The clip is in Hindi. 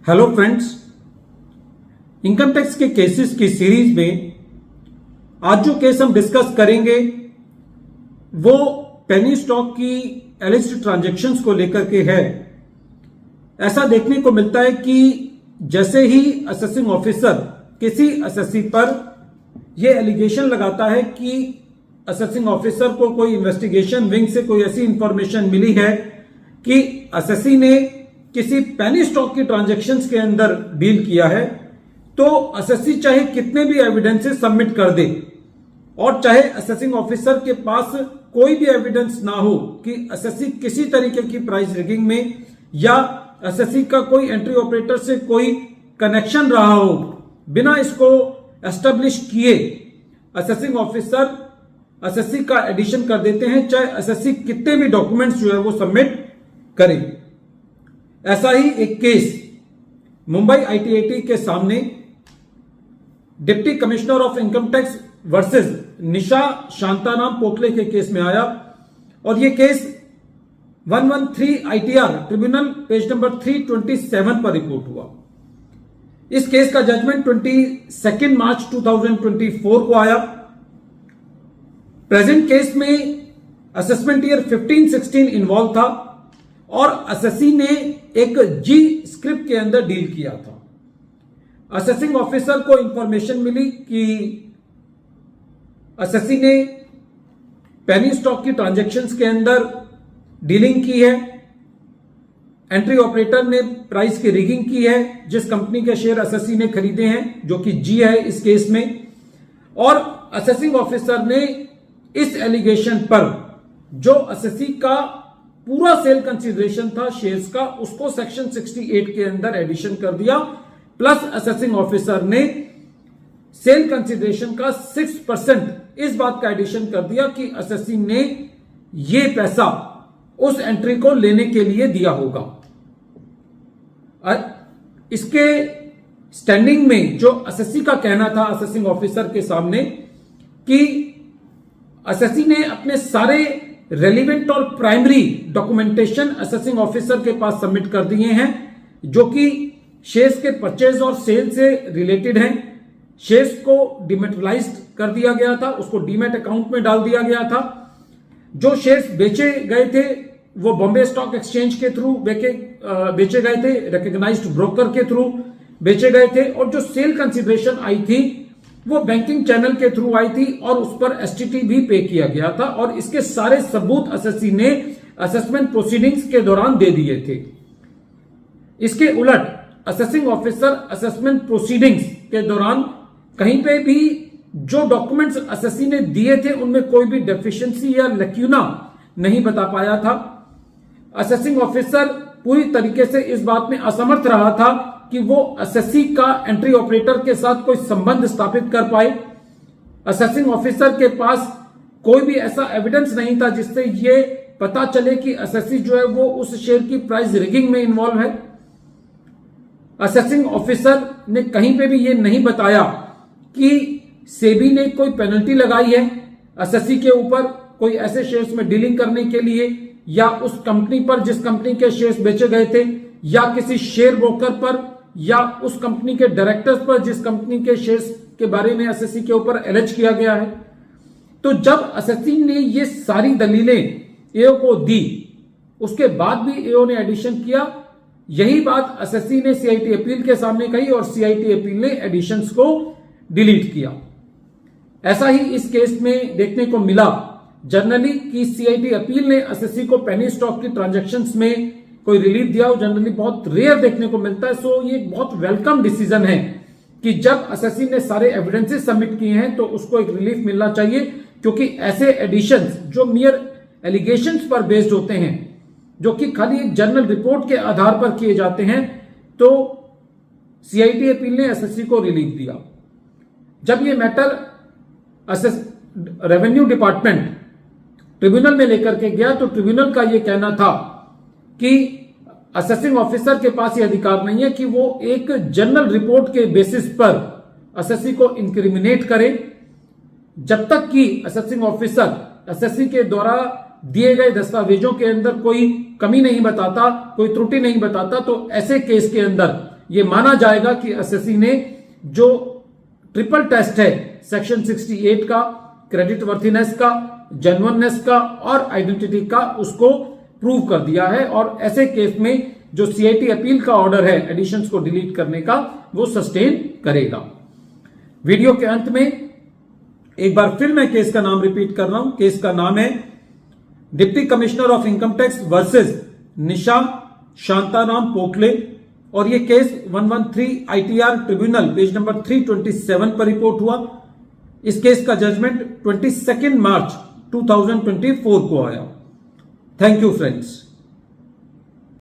हेलो फ्रेंड्स, इनकम टैक्स के केसेस की सीरीज में आज जो केस हम डिस्कस करेंगे वो पेनी स्टॉक की एलिस्टेड ट्रांजैक्शंस को लेकर के है। ऐसा देखने को मिलता है कि जैसे ही असेसिंग ऑफिसर किसी असेसी पर यह एलिगेशन लगाता है कि असेसिंग ऑफिसर को कोई इन्वेस्टिगेशन विंग से कोई ऐसी इंफॉर्मेशन मिली है कि असेसी ने किसी पेनी स्टॉक की ट्रांजैक्शंस के अंदर डील किया है, तो असेसी चाहे कितने भी एविडेंसेस सबमिट कर दे और चाहे असेसिंग ऑफिसर के पास कोई भी एविडेंस ना हो कि असेसी किसी तरीके की प्राइस रिगिंग में या असेसी का कोई एंट्री ऑपरेटर से कोई कनेक्शन रहा हो, बिना इसको एस्टेब्लिश किए असेसिंग ऑफिसर असेसी का एडिशन कर देते हैं, चाहे असेसी कितने भी डॉक्यूमेंट्स जो है वो सबमिट करे। ऐसा ही एक केस मुंबई आईटीएटी के सामने deputy commissioner of income tax versus Nisha Shantaram Pokle के केस में आया और यह case 113 ITR tribunal page number 327 पर रिपोर्ट हुआ। इस केस का जजमेंट 22 मार्च 2024 को आया। प्रेजेंट केस में असेसमेंट ईयर 15-16 इन्वॉल्व था और असेसी ने एक जी स्क्रिप्ट के अंदर डील किया था। असेसिंग ऑफिसर को इंफॉर्मेशन मिली कि असेसी ने पेनी स्टॉक की ट्रांजैक्शंस के अंदर डीलिंग की है, एंट्री ऑपरेटर ने प्राइस की रिगिंग की है, जिस कंपनी के शेयर असेसी ने खरीदे हैं जो कि जी है इस केस में, और असेसिंग ऑफिसर ने इस एलिगेशन पर जो असेसी का पूरा सेल कंसीडरेशन था शेयर्स का, उसको सेक्शन 68 के अंदर एडिशन कर दिया, प्लस असेसिंग ऑफिसर ने सेल कंसीडरेशन का 6% इस बात का एडिशन कर दिया कि असेसी ने ये पैसा उस एंट्री को लेने के लिए दिया होगा। इसके स्टैंडिंग में जो असेसी का कहना था असेसिंग ऑफिसर के सामने कि असेसी ने अपने सारे रेलिवेंट और प्राइमरी डॉक्यूमेंटेशन असेसिंग ऑफिसर के पास सबमिट कर दिए हैं, जो कि शेयर्स के परचेज और सेल से रिलेटेड हैं। शेयर्स को डिमेटलाइज्ड कर दिया गया था, उसको डीमेट अकाउंट में डाल दिया गया था। जो शेयर्स बेचे गए थे वो बॉम्बे स्टॉक एक्सचेंज के थ्रू बेचे गए थे, रिकॉग्नाइज्ड ब्रोकर के थ्रू बेचे गए थे, और जो सेल कंसिडरेशन आई थी वो बैंकिंग चैनल के थ्रू आई थी और उस पर एसटीटी भी पे किया गया था, और इसके सारे सबूत असेसी ने असेसमेंट प्रोसीडिंग्स के दौरान दे दिए थे। इसके उलट असेसिंग ऑफिसर असेसमेंट प्रोसीडिंग्स के दौरान कहीं पे भी जो डॉक्यूमेंट्स असेसी ने दिए थे उनमें कोई भी डेफिशिएंसी या लैक्यूना नहीं बता पाया था। असेसिंग ऑफिसर पूरी तरीके से इस बात में असमर्थ रहा था कि वो असेसी का एंट्री ऑपरेटर के साथ कोई संबंध स्थापित कर पाए। असेसिंग ऑफिसर के पास कोई भी ऐसा एविडेंस नहीं था जिससे ये पता चले कि असेसी जो है वो उस शेयर की प्राइस रिगिंग में इन्वॉल्व है। असेसिंग ऑफिसर ने कहीं पे भी ये नहीं बताया कि सेबी ने कोई पेनल्टी लगाई है असेसी के ऊपर कोई ऐसे शेयर्स में डीलिंग करने के लिए, या उस कंपनी पर जिस कंपनी के शेयर्स बेचे गए थे, या किसी शेयर ब्रोकर पर, या उस कंपनी के डायरेक्टर्स पर जिस कंपनी के शेयर्स के बारे में असेसी के ऊपर एलिज किया गया है। तो जब असेसी ने ये सारी दलीलें एओ को दी, उसके बाद भी एओ ने एडिशन किया। यही बात असेसी ने सीआईटी अपील के सामने कही और सीआईटी अपील ने एडिशंस को डिलीट किया। ऐसा ही इस केस में देखने को मिला जनरली कि सीआईटी अपील ने असेसी को पेनी स्टॉक की ट्रांजैक्शंस में कोई रिलीफ दिया हो, जनरली बहुत रेयर देखने को मिलता है। सो ये बहुत वेलकम डिसीजन है कि जब असेसी ने सारे एविडेंसेस सबमिट किए हैं तो उसको एक रिलीफ मिलना चाहिए, क्योंकि ऐसे एडिशंस जो मियर एलिगेशंस पर बेस्ड होते हैं, जो कि खाली एक जर्नल रिपोर्ट के आधार पर किए जाते हैं, तो सीआईटी अपील ने एसएससी को रिलीफ दिया। जब ये मैटर रेवेन्यू डिपार्टमेंट ट्रिब्यूनल में लेकर के गया तो ट्रिब्यूनल का यह कहना था कि असेसिंग ऑफिसर के पास यह अधिकार नहीं है कि वो एक जर्नल रिपोर्ट के बेसिस पर असेसी को इंक्रिमिनेट करे, जब तक कि असेसिंग ऑफिसर असेसी के द्वारा दिए गए दस्तावेजों के अंदर कोई कमी नहीं बताता, कोई त्रुटि नहीं बताता, तो ऐसे केस के अंदर यह माना जाएगा कि एसएससी ने जो ट्रिपल टेस्ट है सेक्शन 68 का, क्रेडिट वर्थिनेस का, जेन्युइननेस का और आइडेंटिटी का, उसको प्रूव कर दिया है। और ऐसे केस में जो सीआईटी अपील का ऑर्डर है एडिशंस को डिलीट करने का, वो सस्टेन करेगा। वीडियो के अंत में एक बार फिर मैं केस का नाम रिपीट कर रहा हूं। केस का नाम है deputy commissioner of income tax versus Nisha Shantaram Pokle, और यह case 113 ITR tribunal page number 327 पर रिपोर्ट हुआ। इस केस का जजमेंट 22 मार्च 2024 को आया। Thank you friends.